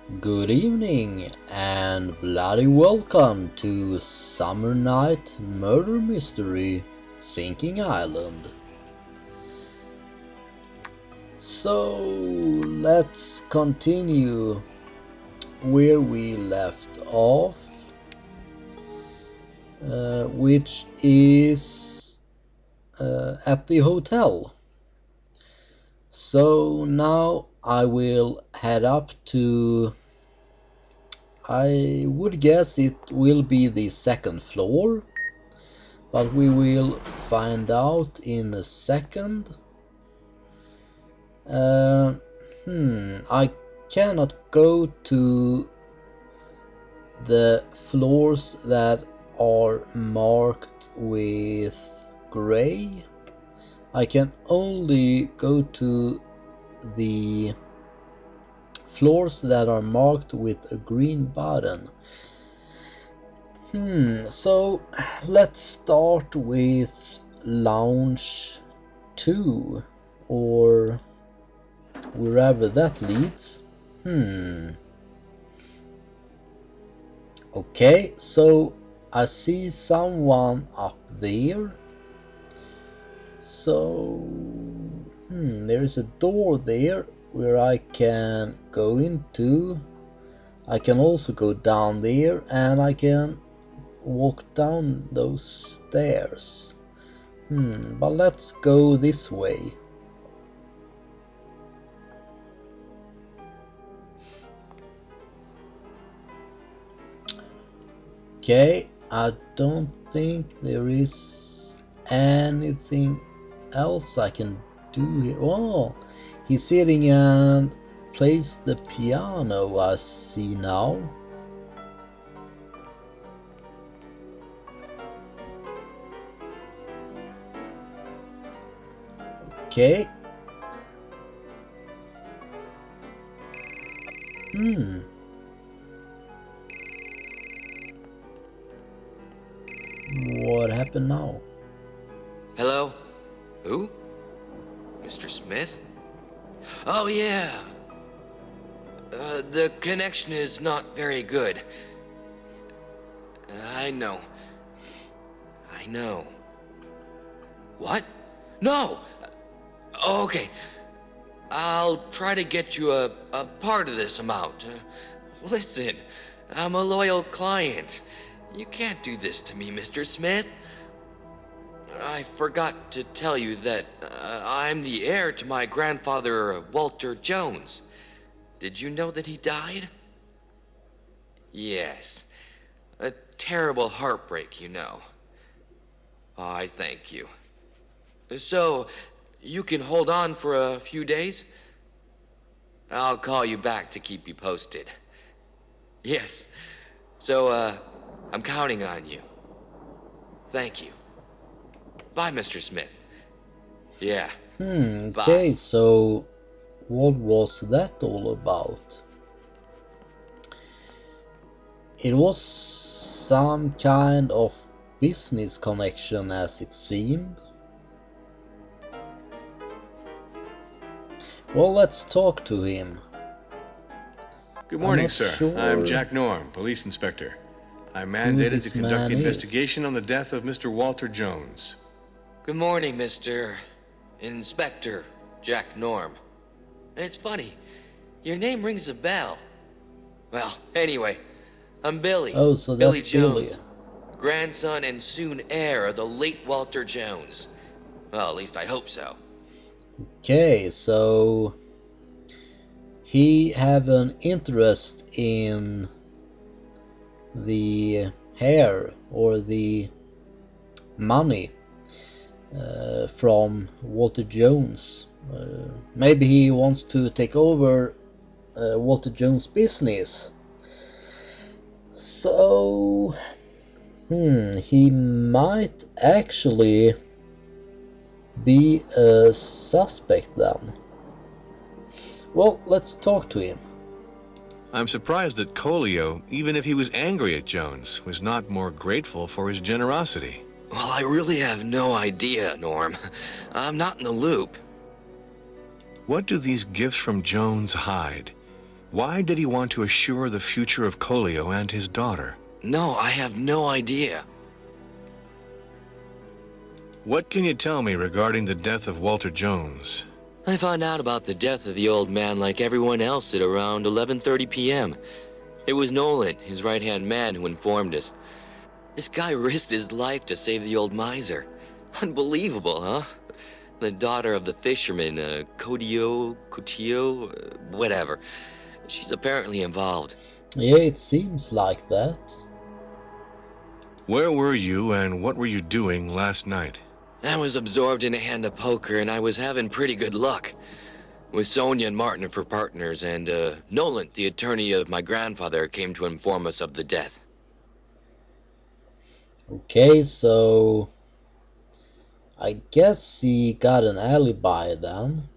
Good evening and bloody welcome to Summer Night Murder Mystery Sinking Island. So let's continue where we left off, which is at the hotel. So now I will head up to, I would guess it will be the second floor, but we will find out in a second. I cannot go to the floors that are marked with gray. I can only go to the floors that are marked with a green button. So let's start with lounge 2 or wherever that leads. Okay, so I see someone up there. So there is a door there where I can go into. I can also go down there, and I can walk down those stairs. But let's go this way. Okay, I don't think there is anything else I can do here. Oh, he's sitting and plays the piano, I see now. Okay. What happened now? Hello? Who? Mr. Smith? Oh, yeah. The connection is not very good. I know. What? No! Okay. I'll try to get you a part of this amount. Listen, I'm a loyal client. You can't do this to me, Mr. Smith. I forgot to tell you that I'm the heir to my grandfather, Walter Jones. Did you know that he died? Yes. A terrible heartbreak, you know. I thank you. So, you can hold on for a few days? I'll call you back to keep you posted. Yes. So, I'm counting on you. Thank you. Bye, Mr. Smith. Yeah. Okay, Bye. so what was that all about? It was some kind of business connection, as it seemed. Well, let's talk to him. Good morning, not sir. sure I'm Jack Norm, police inspector. I'm who mandated this to conduct man the is. investigation on the death of Mr. Walter Jones. Good morning, Mr. Inspector Jack Norm. It's funny, your name rings a bell. Well, anyway, I'm Billy. Oh, so that's Billy Billy. Jones, grandson and soon heir of the late Walter Jones. Well, at least I hope so. Okay, so he have an interest in the hair or the money from Walter Jones. Maybe he wants to take over Walter Jones' business. So he might actually be a suspect then. Well, let's talk to him. I'm surprised that Colio, even if he was angry at Jones, was not more grateful for his generosity. Well, I really have no idea, Norm. I'm not in the loop. What do these gifts from Jones hide? Why did he want to assure the future of Coolio and his daughter? No, I have no idea. What can you tell me regarding the death of Walter Jones? I found out about the death of the old man like everyone else at around 11:30 p.m. It was Nolan, his right-hand man, who informed us. This guy risked his life to save the old miser. Unbelievable, huh? The daughter of the fisherman, Cotillo, whatever. She's apparently involved. Yeah, it seems like that. Where were you and what were you doing last night? I was absorbed in a hand of poker and I was having pretty good luck. With Sonia and Martin for partners, and Nolan, the attorney of my grandfather, came to inform us of the death. Okay, so I guess he got an alibi then.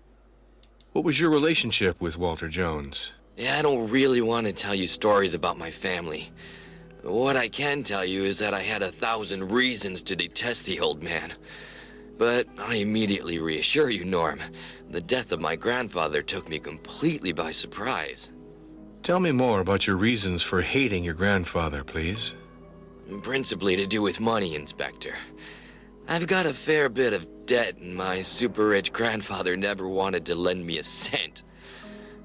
What was your relationship with Walter Jones? Yeah, I don't really want to tell you stories about my family. What I can tell you is that I had 1,000 reasons to detest the old man. But I immediately reassure you, Norm, the death of my grandfather took me completely by surprise. Tell me more about your reasons for hating your grandfather, please. Principally to do with money, Inspector. I've got a fair bit of debt, and my super-rich grandfather never wanted to lend me a cent.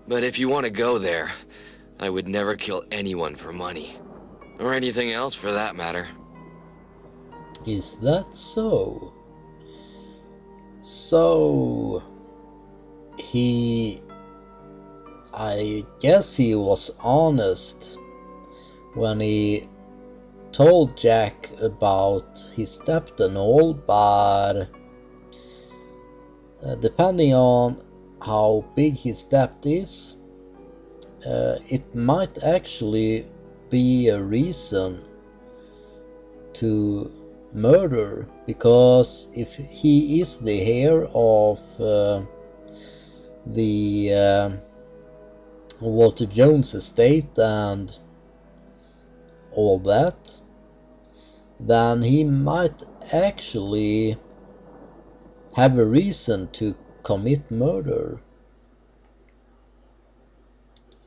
But if you want to go there, I would never kill anyone for money. Or anything else, for that matter. Is that so? So, I guess he was honest when he told Jack about his debt and all, but depending on how big his debt is, it might actually be a reason to murder, because if he is the heir of the Walter Jones estate and all that, then he might actually have a reason to commit murder.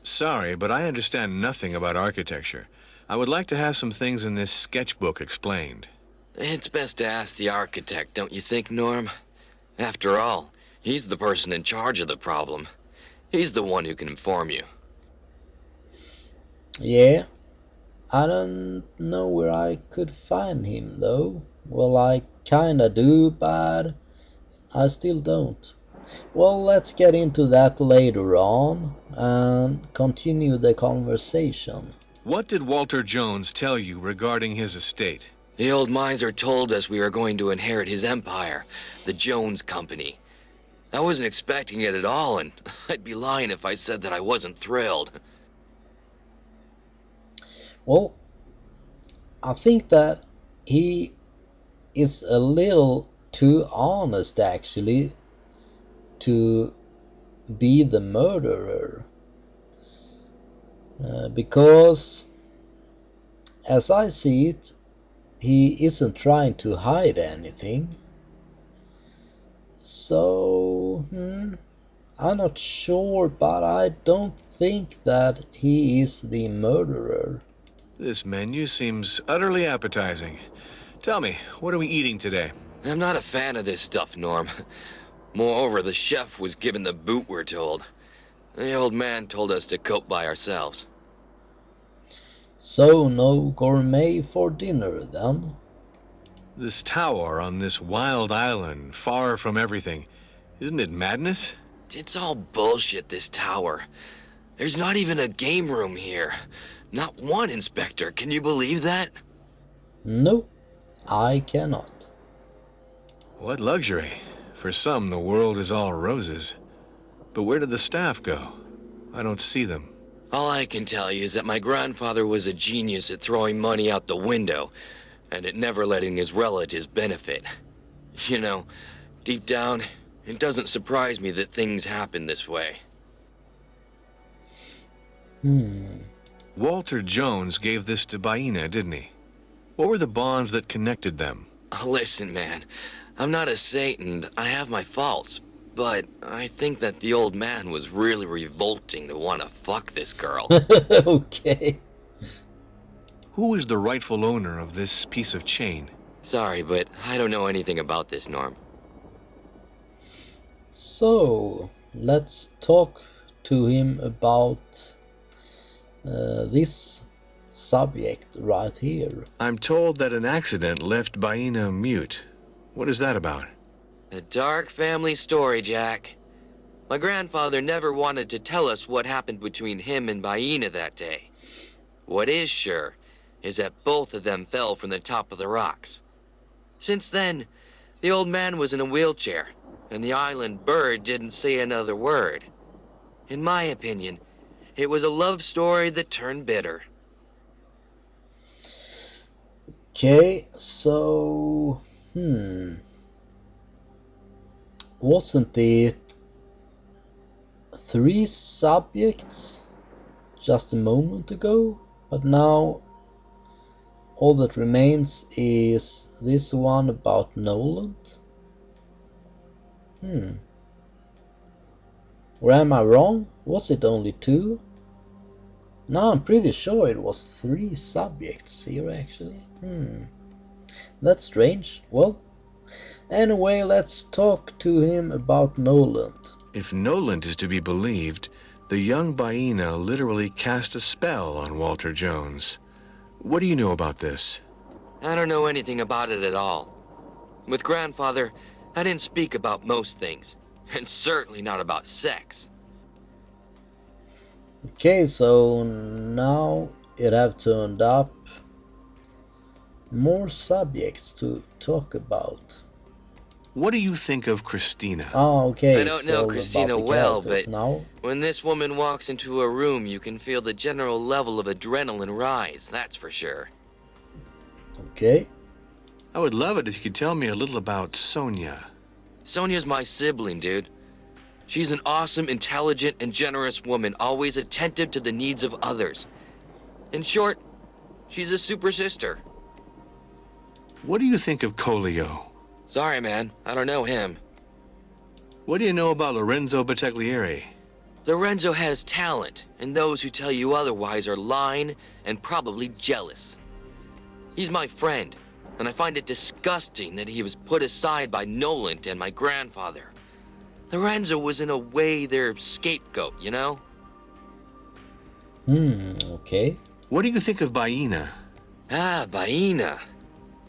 Sorry, but I understand nothing about architecture. I would like to have some things in this sketchbook explained. It's best to ask the architect, don't you think, Norm? After all, he's the person in charge of the problem. He's the one who can inform you. Yeah, I don't know where I could find him though. Well, I kinda do, but I still don't. Well, let's get into that later on and continue the conversation. What did Walter Jones tell you regarding his estate? The old miser told us we were going to inherit his empire, the Jones Company. I wasn't expecting it at all, and I'd be lying if I said that I wasn't thrilled. Well, I think that he is a little too honest actually to be the murderer. Because, as I see it, he isn't trying to hide anything. So, I'm not sure, but I don't think that he is the murderer. This menu seems utterly appetizing. Tell me, what are we eating today? I'm not a fan of this stuff, Norm. Moreover, the chef was given the boot, we're told. The old man told us to cope by ourselves. So no gourmet for dinner then? This tower on this wild island, far from everything. Isn't it madness? It's all bullshit, this tower. There's not even a game room here. Not one, Inspector. Can you believe that? No, I cannot. What luxury. For some, the world is all roses. But where did the staff go? I don't see them. All I can tell you is that my grandfather was a genius at throwing money out the window, and at never letting his relatives benefit. You know, deep down, it doesn't surprise me that things happen this way. Walter Jones gave this to Baina, didn't he? What were the bonds that connected them? Listen, man, I'm not a saint and I have my faults, But I think that the old man was really revolting to want to fuck this girl. Okay. Who is the rightful owner of this piece of chain? Sorry, but I don't know anything about this, Norm. So, let's talk to him about this subject right here. I'm told that an accident left Baina mute. What is that about? A dark family story, Jack. My grandfather never wanted to tell us what happened between him and Baina that day. What is sure is that both of them fell from the top of the rocks. Since then, the old man was in a wheelchair, and the island bird didn't say another word. In my opinion, it was a love story that turned bitter. Okay, so wasn't it 3 subjects just a moment ago? But now all that remains is this one about Noland. Or am I wrong? Was it only 2? No, I'm pretty sure it was 3 subjects here actually. That's strange. Well, anyway, let's talk to him about Noland. If Noland is to be believed, the young Baina literally cast a spell on Walter Jones. What do you know about this? I don't know anything about it at all. With grandfather, I didn't speak about most things, and certainly not about sex. Okay, so now it have turned up more subjects to talk about. What do you think of Christina? Oh, okay. I don't know Christina well, but now. when this woman walks into a room, you can feel the general level of adrenaline rise, that's for sure. Okay. I would love it if you could tell me a little about Sonia. Sonia's my sibling, dude. She's an awesome, intelligent, and generous woman, always attentive to the needs of others. In short, she's a super sister. What do you think of Colio? Sorry, man, I don't know him. What do you know about Lorenzo Battaglieri? Lorenzo has talent, and those who tell you otherwise are lying and probably jealous. He's my friend, and I find it disgusting that he was put aside by Noland and my grandfather. Lorenzo was in a way their scapegoat, you know? Okay. What do you think of Baina? Ah, Baina.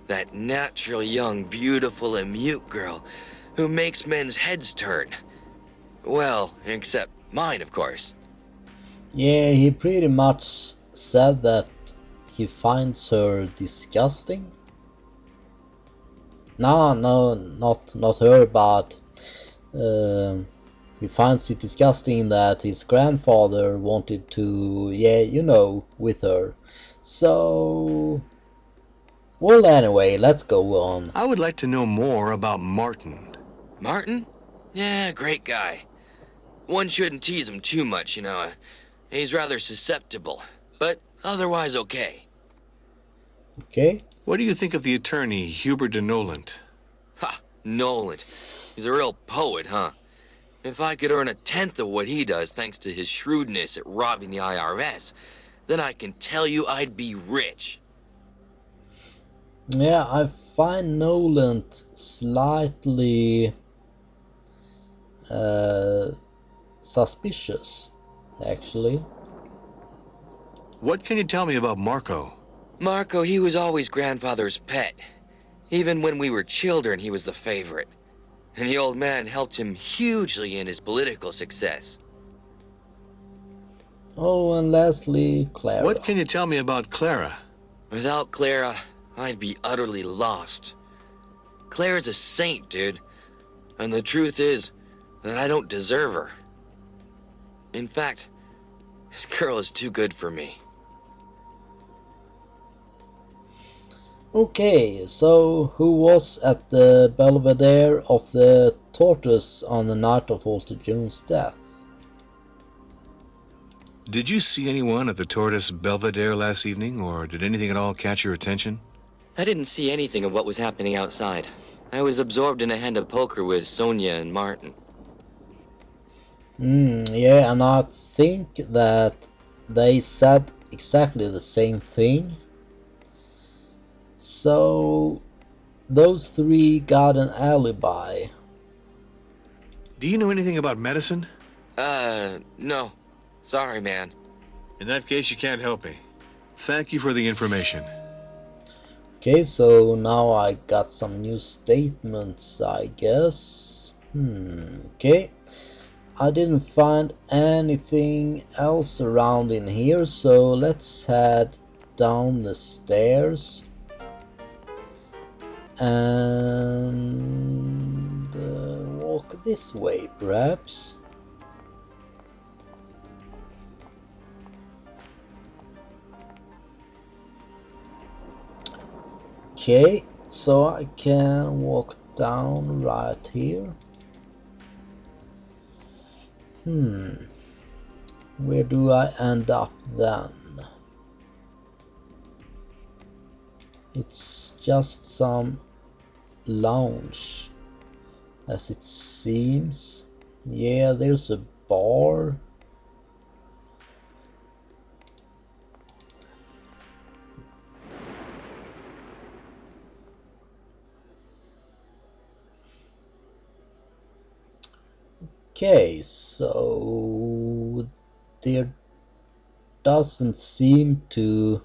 That natural, young, beautiful, and mute girl who makes men's heads turn. Well, except mine, of course. Yeah, he pretty much said that he finds her disgusting. No, not her, but he finds it disgusting that his grandfather wanted to, with her. So, well, anyway, let's go on. I would like to know more about Martin. Martin? Yeah, great guy. One shouldn't tease him too much, you know. He's rather susceptible, but otherwise okay. Okay. What do you think of the attorney, Hubert de Noland? Ha! Noland. He's a real poet, huh? If I could earn 1/10 of what he does thanks to his shrewdness at robbing the IRS, then I can tell you I'd be rich. Yeah, I find Noland slightly suspicious, actually. What can you tell me about Marco? Marco, he was always grandfather's pet. Even when we were children, he was the favorite. And the old man helped him hugely in his political success. Oh, and lastly, Clara. What can you tell me about Clara? Without Clara, I'd be utterly lost. Clara's a saint, dude. And the truth is that I don't deserve her. In fact, this girl is too good for me. Okay, so who was at the Belvedere of the Tortoise on the night of Walter Jones' death? Did you see anyone at the Tortoise Belvedere last evening, or did anything at all catch your attention? I didn't see anything of what was happening outside. I was absorbed in a hand of poker with Sonia and Martin. Yeah, and I think that they said exactly the same thing. So those three got an alibi. Do you know anything about medicine? No. Sorry, man. In that case, you can't help me. Thank you for the information. Okay, so now I got some new statements, I guess. Okay. I didn't find anything else around in here, so let's head down the stairs and walk this way, perhaps. Okay, so I can walk down right here. Where do I end up then? It's just some lounge, as it seems. Yeah, there's a bar. Okay, so there doesn't seem to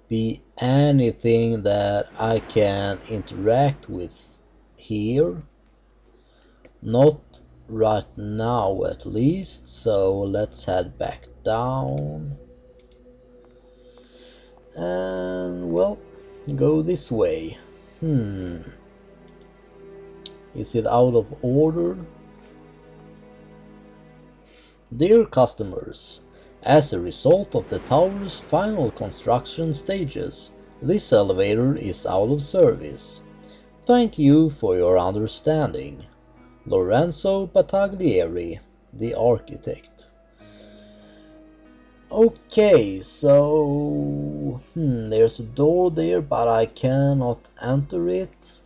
be anything that I can interact with here. Not right now, at least. So let's head back down. And, well, go this way. Is it out of order? Dear customers, as a result of the tower's final construction stages, this elevator is out of service. Thank you for your understanding. Lorenzo Battaglieri, the architect. Okay, so there's a door there, but I cannot enter it.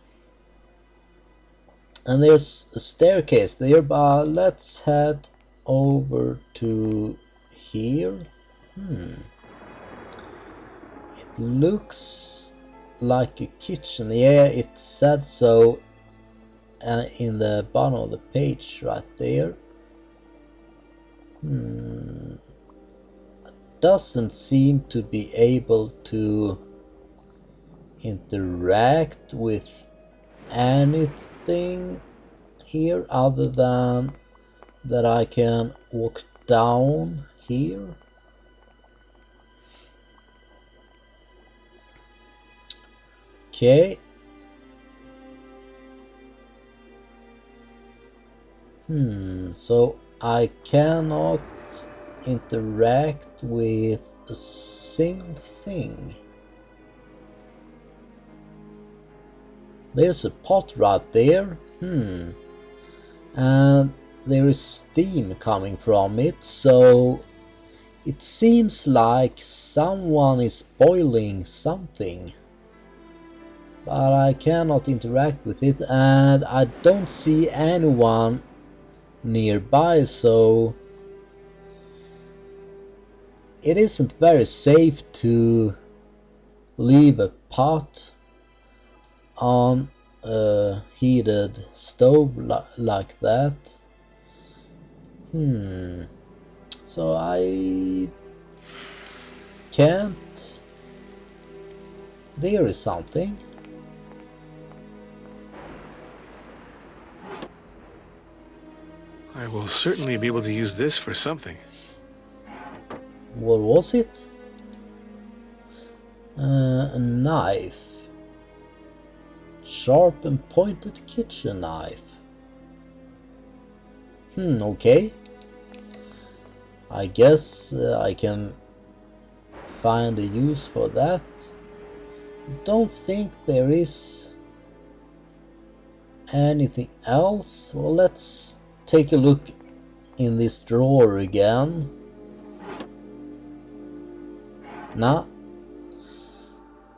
And there's a staircase there, but let's head over to here. It looks like a kitchen. Yeah, it said so in the bottom of the page right there. Doesn't seem to be able to interact with anything here other than that I can walk down here. Okay. So I cannot interact with a single thing. There's a pot right there. And there is steam coming from it, so it seems like someone is boiling something. But I cannot interact with it, and I don't see anyone nearby, so it isn't very safe to leave a pot on a heated stove like that. So I can't. There is something. I will certainly be able to use this for something. What was it? A knife. Sharp and pointed kitchen knife. Okay. I guess I can find a use for that. Don't think there is anything else. Well, let's take a look in this drawer again. Nah,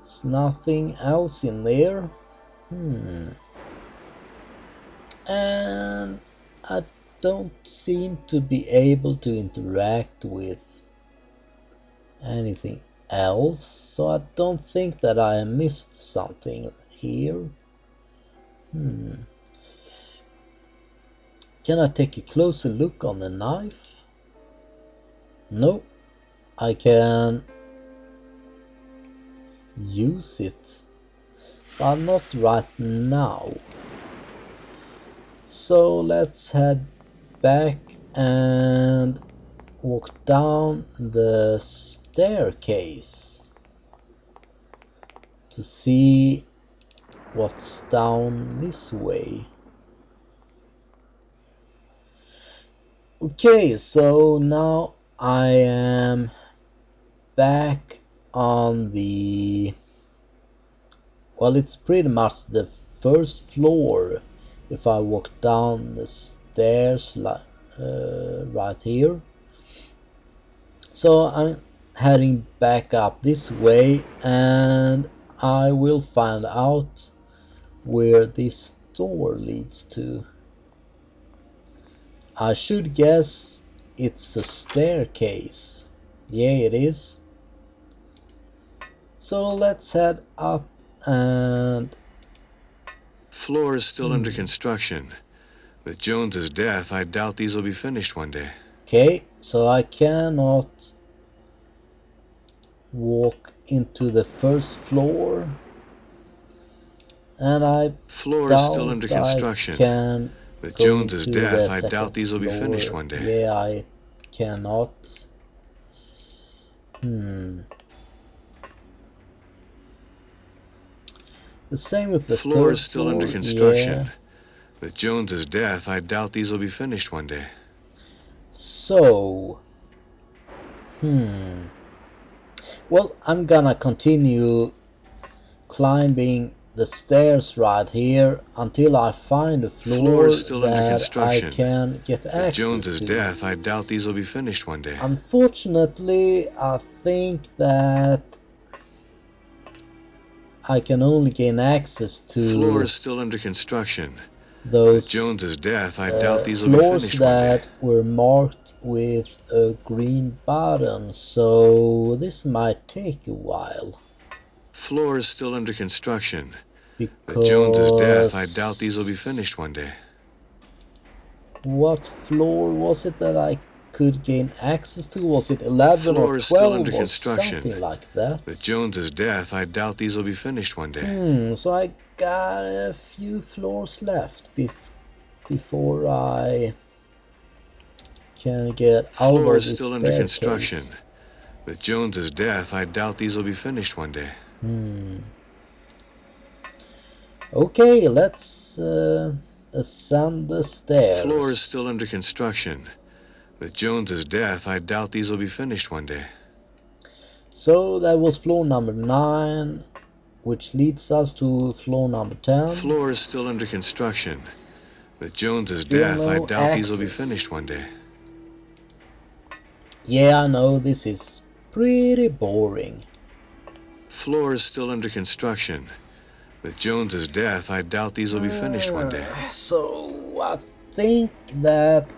it's nothing else in there. And I don't seem to be able to interact with anything else, so I don't think that I missed something here. Can I take a closer look on the knife? No, I can use it, but not right now. So let's head back and walk down the staircase to see what's down this way. Okay, so now I am back on the, well, it's pretty much the first floor if I walk down the stairs right here. So I'm heading back up this way and I will find out where this door leads to. I should guess it's a staircase. Yeah, it is. So let's head up and... Floor is still under construction. With Jones's death, I doubt these will be finished one day. Okay, so I cannot walk into the first floor. And I Floor is doubt still under I construction. can With go Jones's into death, the I doubt second these will be floor. finished one day. Yeah, I cannot. The same with the Floor third is still floor. under construction. Yeah. With Jones's death, I doubt these will be finished one day. So, well, I'm gonna continue climbing the stairs right here until I find a floor is still under that construction. I can get With access Jones's to. death, I doubt these will be finished one day. Unfortunately, I think that I can only gain access to Floor is still under construction. those With Jones's death, I doubt these will be floors finished one day. that were marked with a green button, so this might take a while. Floor is still under construction. Because With Jones's death, I doubt these will be finished one day. what floor was it that I could gain access to? Was it 11 Floor or is still 12 under or construction. something like that? With Jones's death, I doubt these will be finished one day. So I got a few floors left before I can get out Floor of is this still under staircase. construction. With Jones's death, I doubt these will be finished one day. Okay, let's ascend the stairs. Floor is still under construction. With Jones's death, I doubt these will be finished one day. So that was floor number 9, which leads us to floor number 10. Floor is still under construction. With Jones's Still death, I no doubt these will be access. finished one day. Yeah, I know, this is pretty boring. Floor is still under construction. With Jones's death, I doubt these will be finished one day. So I think that,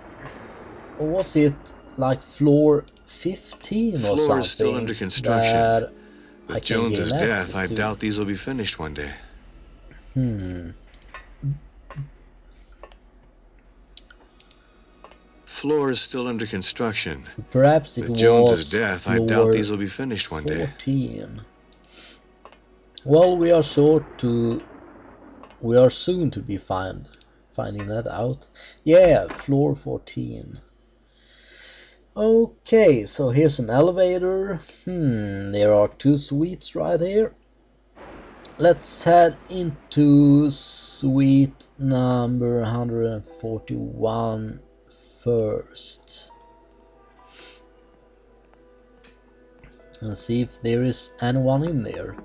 was it like floor 15 or something? Floor is still under construction. That I With can Jones's gain death, access I to. doubt these will be finished one day. Floor is still under construction. Perhaps it With was Jones's death, I doubt floor these will be finished one day. 14. Well, we are soon to be finding that out. Yeah, floor 14. Okay, so here's an elevator. There are 2 suites right here. Let's head into suite number 141 first. And see if there is anyone in there.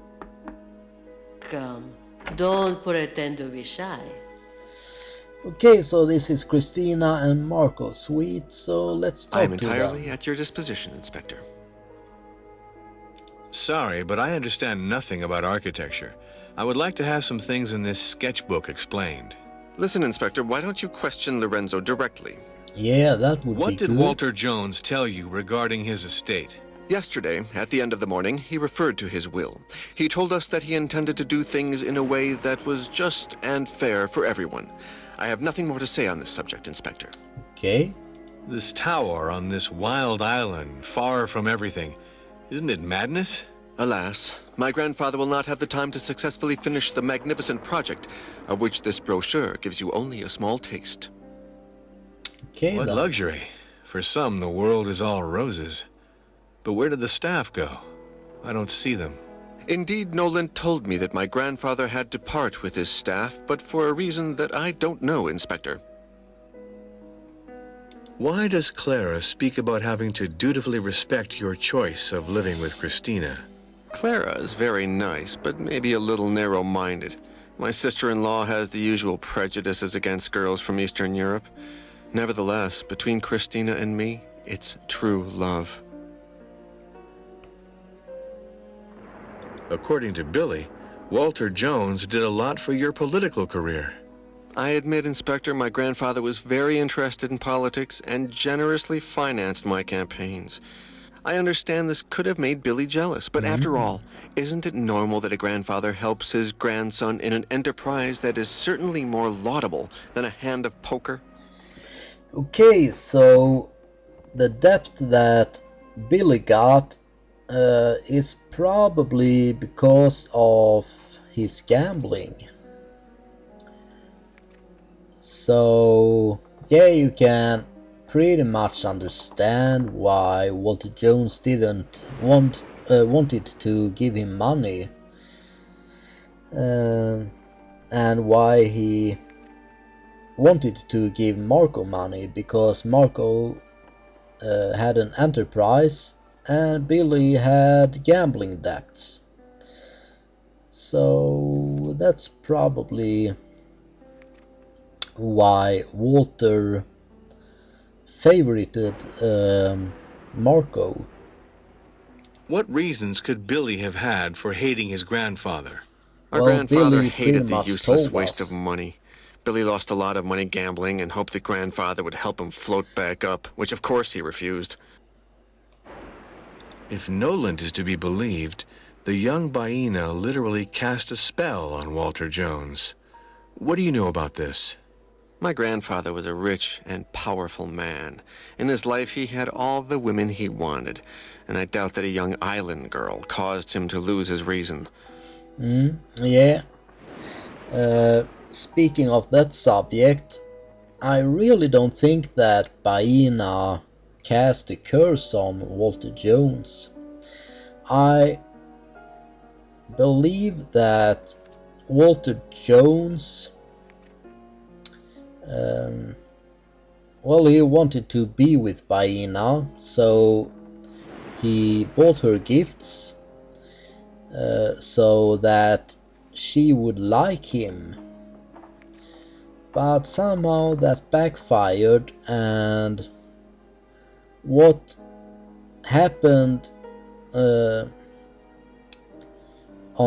Come, don't pretend to be shy. Okay, so this is Christina and Marco's suite, so let's talk I am to entirely them. at your disposition, Inspector. Sorry, but I understand nothing about architecture. I would like to have some things in this sketchbook explained. Listen, Inspector, why don't you question Lorenzo directly? Yeah, that would be What did good. Walter Jones tell you regarding his estate? Yesterday, at the end of the morning, he referred to his will. He told us that he intended to do things in a way that was just and fair for everyone. I have nothing more to say on this subject, Inspector. Okay. This tower on this wild island, far from everything, isn't it madness? Alas, my grandfather will not have the time to successfully finish the magnificent project, of which this brochure gives you only a small taste. Okay What then. luxury. For some, the world is all roses. But where did the staff go? I don't see them. Indeed, Nolan told me that my grandfather had to part with his staff, but for a reason that I don't know, Inspector. Why does Clara speak about having to dutifully respect your choice of living with Christina? Clara is very nice, but maybe a little narrow-minded. My sister-in-law has the usual prejudices against girls from Eastern Europe. Nevertheless, between Christina and me, it's true love. According to Billy, Walter Jones did a lot for your political career. I admit, Inspector, my grandfather was very interested in politics and generously financed my campaigns. I understand this could have made Billy jealous, but after all, isn't it normal that a grandfather helps his grandson in an enterprise that is certainly more laudable than a hand of poker? Okay, so the debt that Billy got is probably because of his gambling. So, yeah, you can pretty much understand why Walter Jones didn't wanted to give him money, and why he wanted to give Marco money, because Marco had an enterprise and Billy had gambling debts. So that's probably why Walter favorited Marco. What reasons could Billy have had for hating his grandfather? Our Well, grandfather Billy pretty hated the much useless told waste us. of money. Billy lost a lot of money gambling and hoped that grandfather would help him float back up, which of course he refused. If Nolan is to be believed, the young Baina literally cast a spell on Walter Jones. What do you know about this? My grandfather was a rich and powerful man. In his life, he had all the women he wanted, and I doubt that a young island girl caused him to lose his reason. Yeah. Speaking of that subject, I really don't think that Baina cast a curse on Walter Jones. I believe that Walter Jones, well, he wanted to be with Baina, so he bought her gifts so that she would like him. But somehow that backfired, and what happened on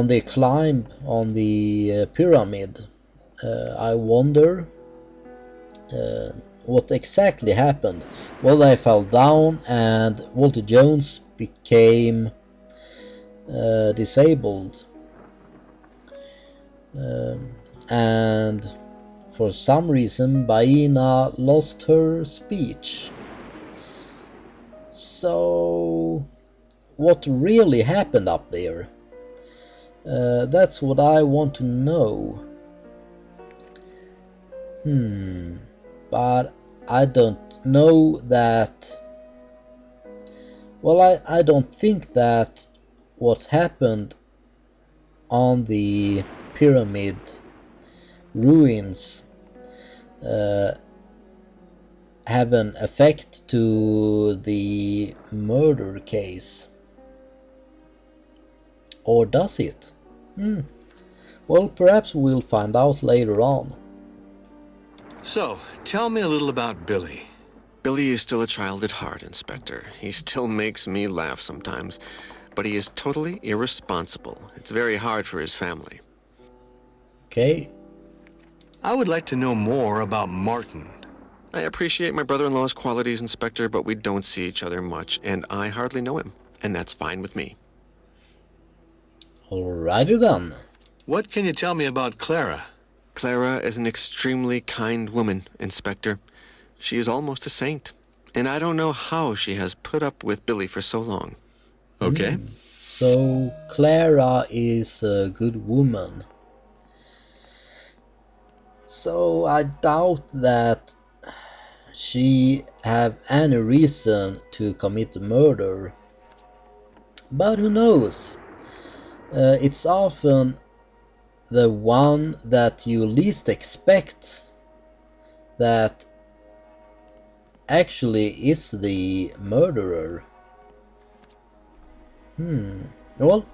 the climb on the pyramid, I wonder what exactly happened. Well, they fell down and Walter Jones became disabled, and for some reason Baina lost her speech. So what really happened up there? That's what I want to know. But I don't know that. Well, I don't think that what happened on the pyramid ruins have an effect to the murder case. Or does it? Well, perhaps we'll find out later on. So, tell me a little about Billy. Billy is still a child at heart, Inspector. He still makes me laugh sometimes, but he is totally irresponsible. It's very hard for his family. Okay. I would like to know more about Martin. I appreciate my brother-in-law's qualities, Inspector, but we don't see each other much, and I hardly know him, and that's fine with me. Alrighty then. What can you tell me about Clara? Clara is an extremely kind woman, Inspector. She is almost a saint, and I don't know how she has put up with Billy for so long. Okay. So Clara is a good woman. So I doubt that she have any reason to commit murder. But who knows? It's often the one that you least expect that actually is the murderer. Well,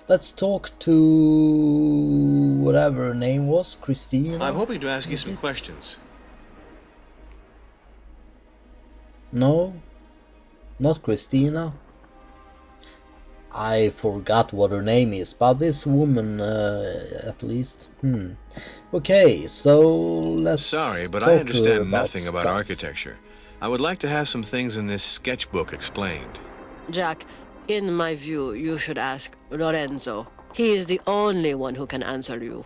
let's talk to whatever her name was, Christina? I'm hoping to ask you some questions. No, not Christina. I forgot what her name is, but this woman, at least. Okay, so let's. Sorry, but talk I to her understand nothing about stuff. architecture. I would like to have some things in this sketchbook explained. Jack, in my view, you should ask Lorenzo. He is the only one who can answer you.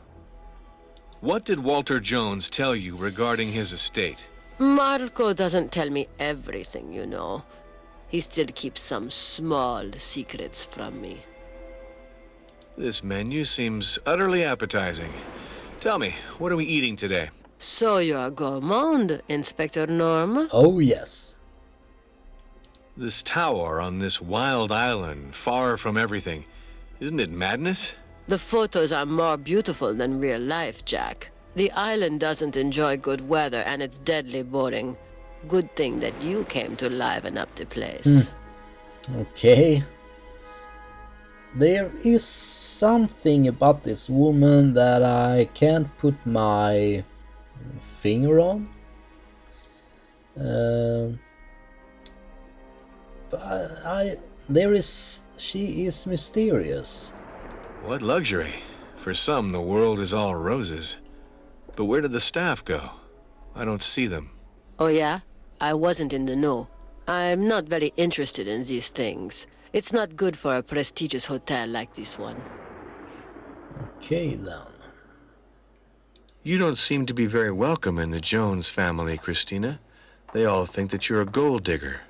What did Walter Jones tell you regarding his estate? Marco doesn't tell me everything, you know. He still keeps some small secrets from me. This menu seems utterly appetizing. Tell me, what are we eating today? So you're gourmand, Inspector Norm? Oh yes. This tower on this wild island, far from everything. Isn't it madness? The photos are more beautiful than real life, Jack. The island doesn't enjoy good weather and it's deadly boring. Good thing that you came to liven up the place. Okay. There is something about this woman that I can't put my finger on. But she is mysterious. What luxury. For some, the world is all roses. But where did the staff go? I don't see them. Oh yeah? I wasn't in the know. I'm not very interested in these things. It's not good for a prestigious hotel like this one. Okay then. You don't seem to be very welcome in the Jones family, Christina. They all think that you're a gold digger.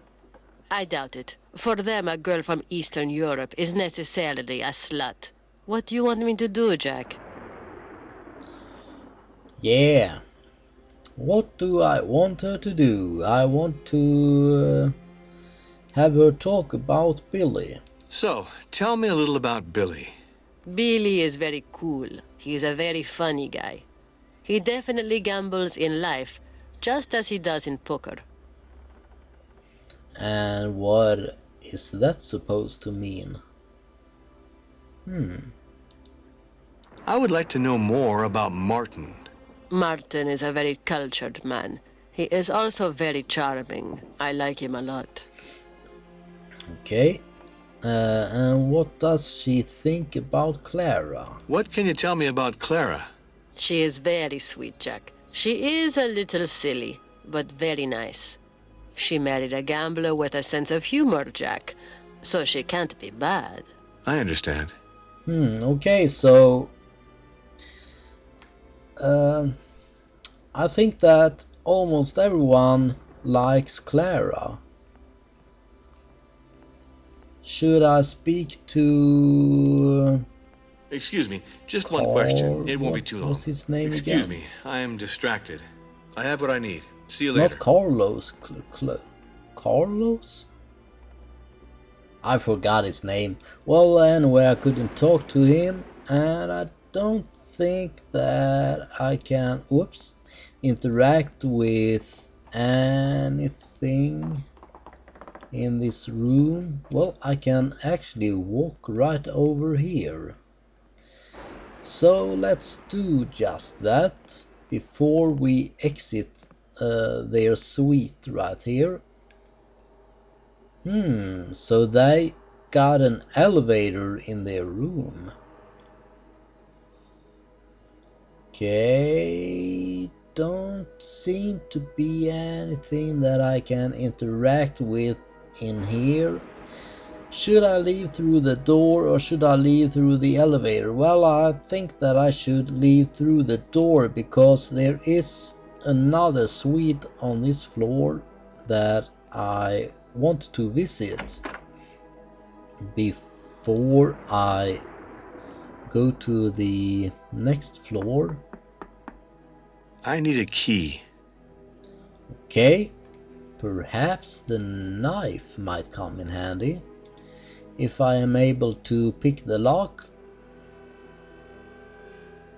I doubt it. For them, a girl from Eastern Europe is necessarily a slut. What do you want me to do, Jack? Yeah. What do I want her to do? I want to have her talk about Billy. So, tell me a little about Billy. Billy is very cool. He's a very funny guy. He definitely gambles in life, just as he does in poker. And what is that supposed to mean? I would like to know more about Martin. Martin is a very cultured man. He is also very charming. I like him a lot. Okay. And what does she think about Clara? What can you tell me about Clara? She is very sweet, Jack. She is a little silly, but very nice. She married a gambler with a sense of humor, Jack, so she can't be bad. I understand. Okay, so I think that almost everyone likes Clara. Should I speak to Excuse me, just one question. It won't be what too long. was his name Excuse again? me, I am distracted. I have what I need. See you later. Not Carlos. Carlos? I forgot his name. Well, anyway, I couldn't talk to him, and I don't think that I can, interact with anything in this room. Well, I can actually walk right over here. So let's do just that before we exit their suite right here. So they got an elevator in their room. Okay, don't seem to be anything that I can interact with in here. Should I leave through the door or should I leave through the elevator? Well, I think that I should leave through the door because there is another suite on this floor that I want to visit before I go to the next floor. I need a key. Okay, perhaps the knife might come in handy if I am able to pick the lock.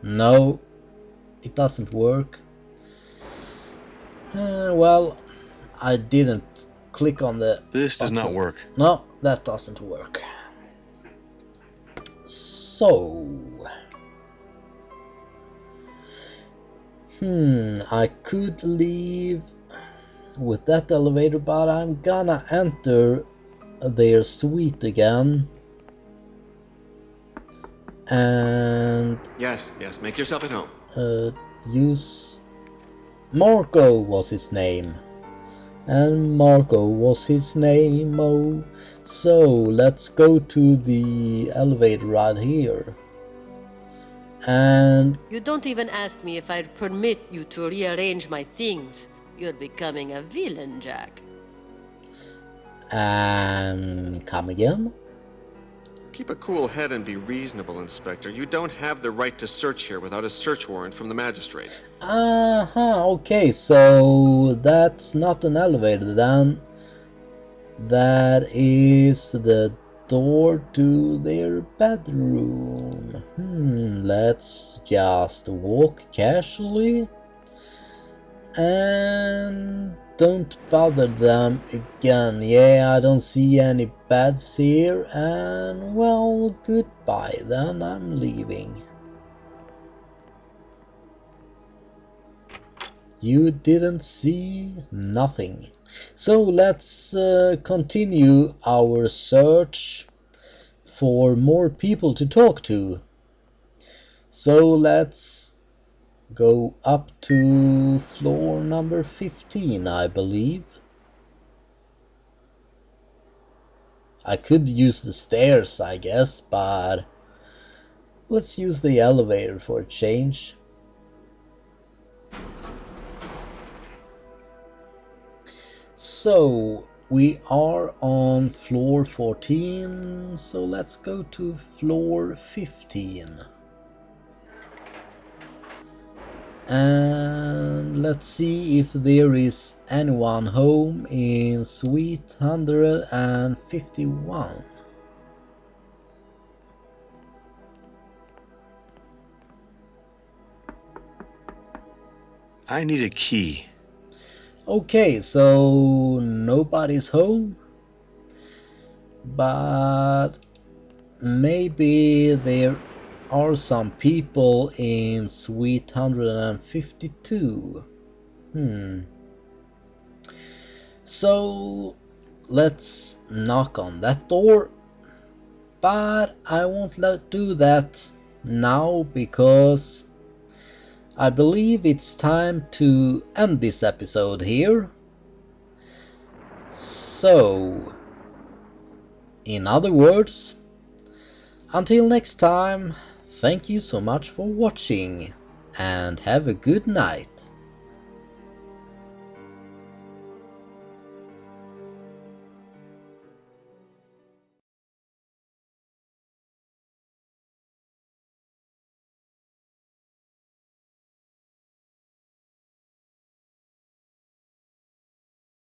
No, it doesn't work. Well, I didn't click on the This does not button. work. No, that doesn't work. So, I could leave with that elevator, but I'm gonna enter their suite again. And Yes, make yourself at home. use Marco was his name. And Marco was his name, oh. So let's go to the elevator right here. And You don't even ask me if I'd permit you to rearrange my things. You're becoming a villain, Jack. come again? Keep a cool head and be reasonable, Inspector. You don't have the right to search here without a search warrant from the magistrate. Okay, so that's not an elevator then. That is the door to their bedroom. Let's just walk casually and don't bother them again. Yeah, I don't see any beds here, and well, goodbye then, I'm leaving. You didn't see nothing. So let's continue our search for more people to talk to. So let's go up to floor number 15, I believe. I could use the stairs, I guess, but let's use the elevator for a change. So we are on floor 14, so let's go to floor 15. And let's see if there is anyone home in suite 151. I need a key. Okay, so nobody's home, but maybe there are some people in suite 152. So let's knock on that door, but I won't do that now because I believe it's time to end this episode here. So, in other words, until next time, thank you so much for watching and have a good night.